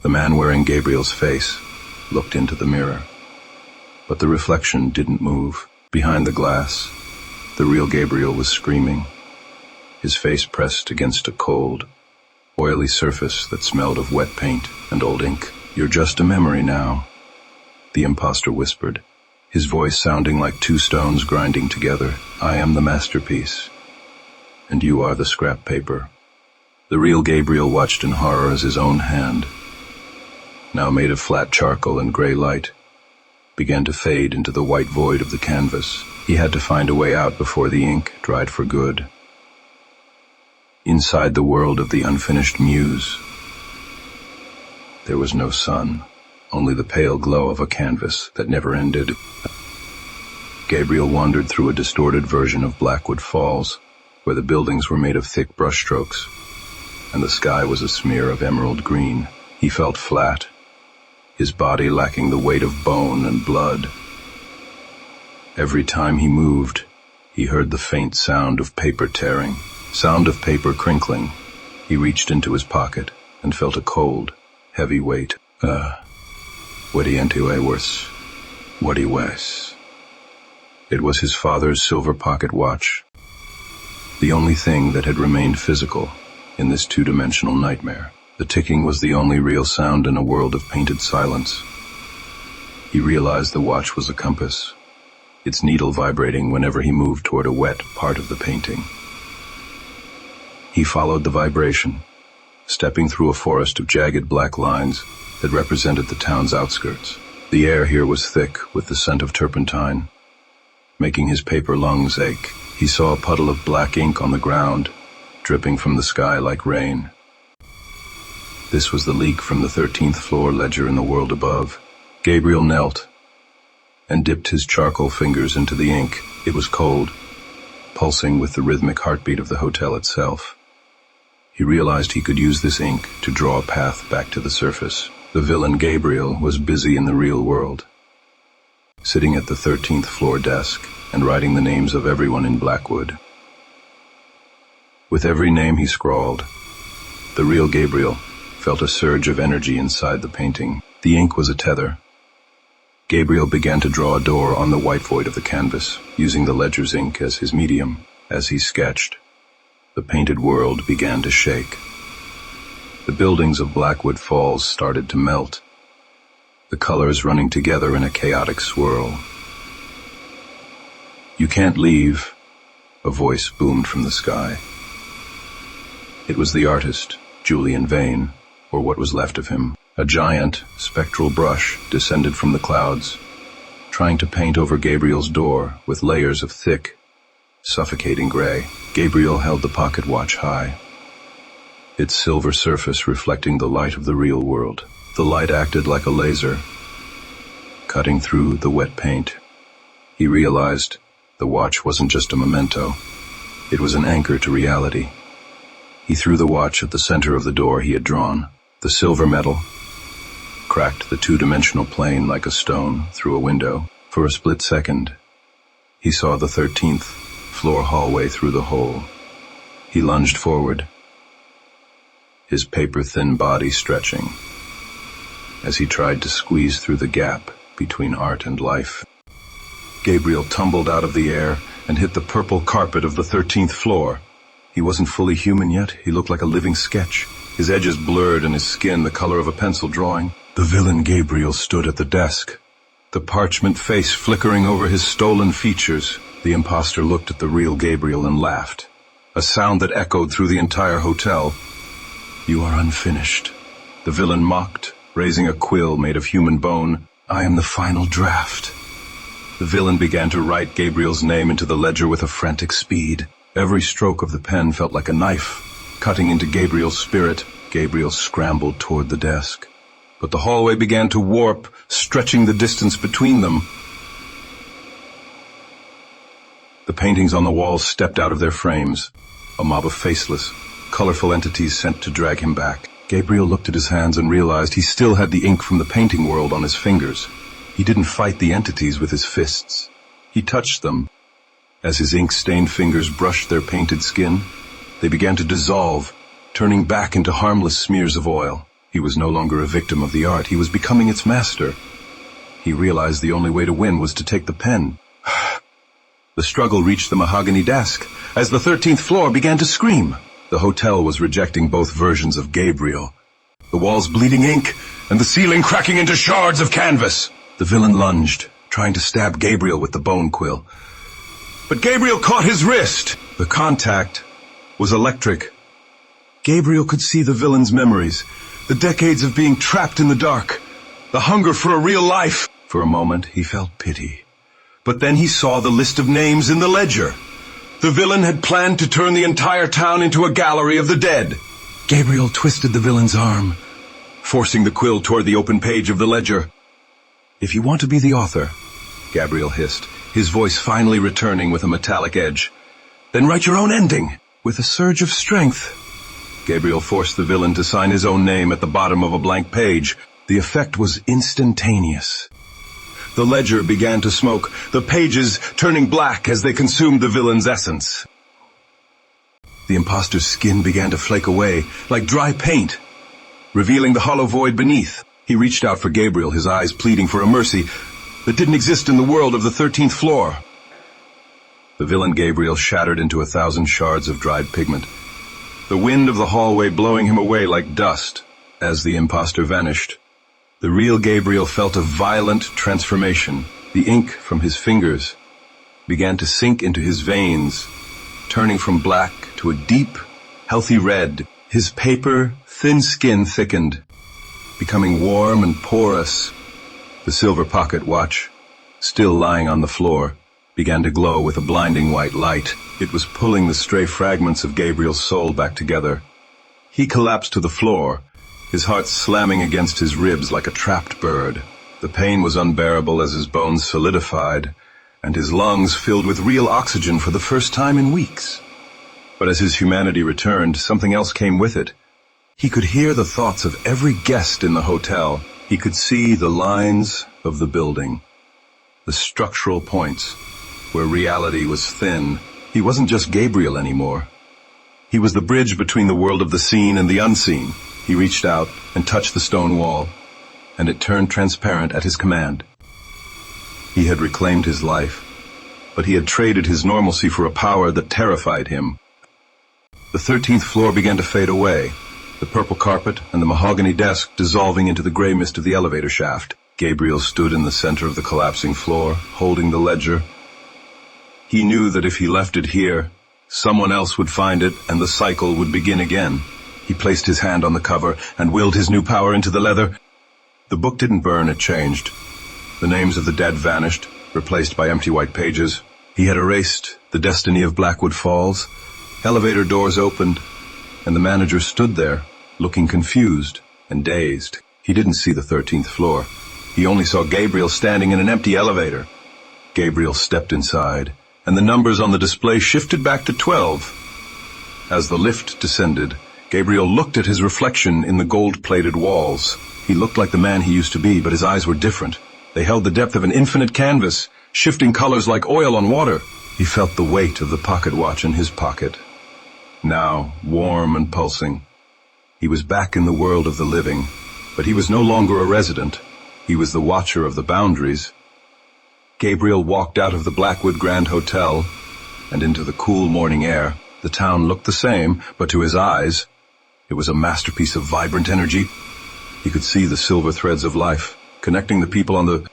The man wearing Gabriel's face looked into the mirror, but the reflection didn't move. Behind the glass, the real Gabriel was screaming, his face pressed against a cold, oily surface that smelled of wet paint and old ink. "You're just a memory now," the imposter whispered, his voice sounding like two stones grinding together. "I am the masterpiece, and you are the scrap paper." The real Gabriel watched in horror as his own hand, now made of flat charcoal and gray light, began to fade into the white void of the canvas. He had to find a way out before the ink dried for good. Inside the world of the unfinished Muse, there was no sun, only the pale glow of a canvas that never ended. Gabriel wandered through a distorted version of Blackwood Falls, where the buildings were made of thick brushstrokes, and the sky was a smear of emerald green. He felt flat, his body lacking the weight of bone and blood. Every time he moved, he heard the faint sound of paper tearing, sound of paper crinkling. He reached into his pocket and felt a cold, heavy weight. What he was. It was his father's silver pocket watch, the only thing that had remained physical in this two-dimensional nightmare. The ticking was the only real sound in a world of painted silence. He realized the watch was a compass, its needle vibrating whenever he moved toward a wet part of the painting. He followed the vibration, stepping through a forest of jagged black lines that represented the town's outskirts. The air here was thick with the scent of turpentine, making his paper lungs ache. He saw a puddle of black ink on the ground, dripping from the sky like rain. This was the leak from the 13th floor ledger in the world above. Gabriel knelt and dipped his charcoal fingers into the ink. It was cold, pulsing with the rhythmic heartbeat of the hotel itself. He realized he could use this ink to draw a path back to the surface. The villain Gabriel was busy in the real world, sitting at the 13th floor desk and writing the names of everyone in Blackwood. With every name he scrawled, the real Gabriel felt a surge of energy inside the painting. The ink was a tether. Gabriel began to draw a door on the white void of the canvas, using the ledger's ink as his medium. As he sketched, the painted world began to shake. The buildings of Blackwood Falls started to melt, the colors running together in a chaotic swirl. "You can't leave," a voice boomed from the sky. It was the artist, Julian Vane, or what was left of him. A giant, spectral brush descended from the clouds, trying to paint over Gabriel's door with layers of thick, suffocating gray. Gabriel held the pocket watch high, its silver surface reflecting the light of the real world. The light acted like a laser, cutting through the wet paint. He realized the watch wasn't just a memento, it was an anchor to reality. He threw the watch at the center of the door he had drawn. The silver metal cracked the two-dimensional plane like a stone through a window. For a split second, he saw the 13th floor hallway through the hole. He lunged forward, his paper-thin body stretching, as he tried to squeeze through the gap between art and life. Gabriel tumbled out of the air and hit the purple carpet of the 13th floor. He wasn't fully human yet. He looked like a living sketch, his edges blurred and his skin the color of a pencil drawing. The villain Gabriel stood at the desk, the parchment face flickering over his stolen features. The imposter looked at the real Gabriel and laughed, a sound that echoed through the entire hotel. "You are unfinished," the villain mocked, raising a quill made of human bone. "I am the final draft." The villain began to write Gabriel's name into the ledger with a frantic speed. Every stroke of the pen felt like a knife, cutting into Gabriel's spirit. Gabriel scrambled toward the desk, but the hallway began to warp, stretching the distance between them. The paintings on the walls stepped out of their frames, a mob of faceless, colorful entities sent to drag him back. Gabriel looked at his hands and realized he still had the ink from the painting world on his fingers. He didn't fight the entities with his fists. He touched them. As his ink-stained fingers brushed their painted skin, they began to dissolve, turning back into harmless smears of oil. He was no longer a victim of the art. He was becoming its master. He realized the only way to win was to take the pen. The struggle reached the mahogany desk as the 13th floor began to scream. The hotel was rejecting both versions of Gabriel. The walls bleeding ink and the ceiling cracking into shards of canvas. The villain lunged, trying to stab Gabriel with the bone quill. But Gabriel caught his wrist. The contact was electric. Gabriel could see the villain's memories, the decades of being trapped in the dark, the hunger for a real life. For a moment, he felt pity. But then he saw the list of names in the ledger. The villain had planned to turn the entire town into a gallery of the dead. Gabriel twisted the villain's arm, forcing the quill toward the open page of the ledger. "If you want to be the author," Gabriel hissed, his voice finally returning with a metallic edge, "then write your own ending." With a surge of strength, Gabriel forced the villain to sign his own name at the bottom of a blank page. The effect was instantaneous. The ledger began to smoke, the pages turning black as they consumed the villain's essence. The imposter's skin began to flake away, like dry paint, revealing the hollow void beneath. He reached out for Gabriel, his eyes pleading for a mercy that didn't exist in the world of the 13th floor. The villain Gabriel shattered into 1,000 shards of dried pigment, the wind of the hallway blowing him away like dust as the imposter vanished. The real Gabriel felt a violent transformation. The ink from his fingers began to sink into his veins, turning from black to a deep, healthy red. His paper, thin skin thickened, becoming warm and porous. The silver pocket watch, still lying on the floor, began to glow with a blinding white light. It was pulling the stray fragments of Gabriel's soul back together. He collapsed to the floor, his heart slamming against his ribs like a trapped bird. The pain was unbearable as his bones solidified, and his lungs filled with real oxygen for the first time in weeks. But as his humanity returned, something else came with it. He could hear the thoughts of every guest in the hotel. He could see the lines of the building, the structural points where reality was thin. He wasn't just Gabriel anymore. He was the bridge between the world of the seen and the unseen. He reached out and touched the stone wall, and it turned transparent at his command. He had reclaimed his life, but he had traded his normalcy for a power that terrified him. The 13th floor began to fade away, the purple carpet and the mahogany desk dissolving into the gray mist of the elevator shaft. Gabriel stood in the center of the collapsing floor, holding the ledger. He knew that if he left it here, someone else would find it and the cycle would begin again. He placed his hand on the cover and willed his new power into the leather. The book didn't burn, it changed. The names of the dead vanished, replaced by empty white pages. He had erased the destiny of Blackwood Falls. Elevator doors opened, and the manager stood there, looking confused and dazed. He didn't see the 13th floor. He only saw Gabriel standing in an empty elevator. Gabriel stepped inside, and the numbers on the display shifted back to 12. As the lift descended, Gabriel looked at his reflection in the gold-plated walls. He looked like the man he used to be, but his eyes were different. They held the depth of an infinite canvas, shifting colors like oil on water. He felt the weight of the pocket watch in his pocket, now warm and pulsing. He was back in the world of the living, but he was no longer a resident. He was the watcher of the boundaries. Gabriel walked out of the Blackwood Grand Hotel and into the cool morning air. The town looked the same, but to his eyes, it was a masterpiece of vibrant energy. He could see the silver threads of life, connecting the people on the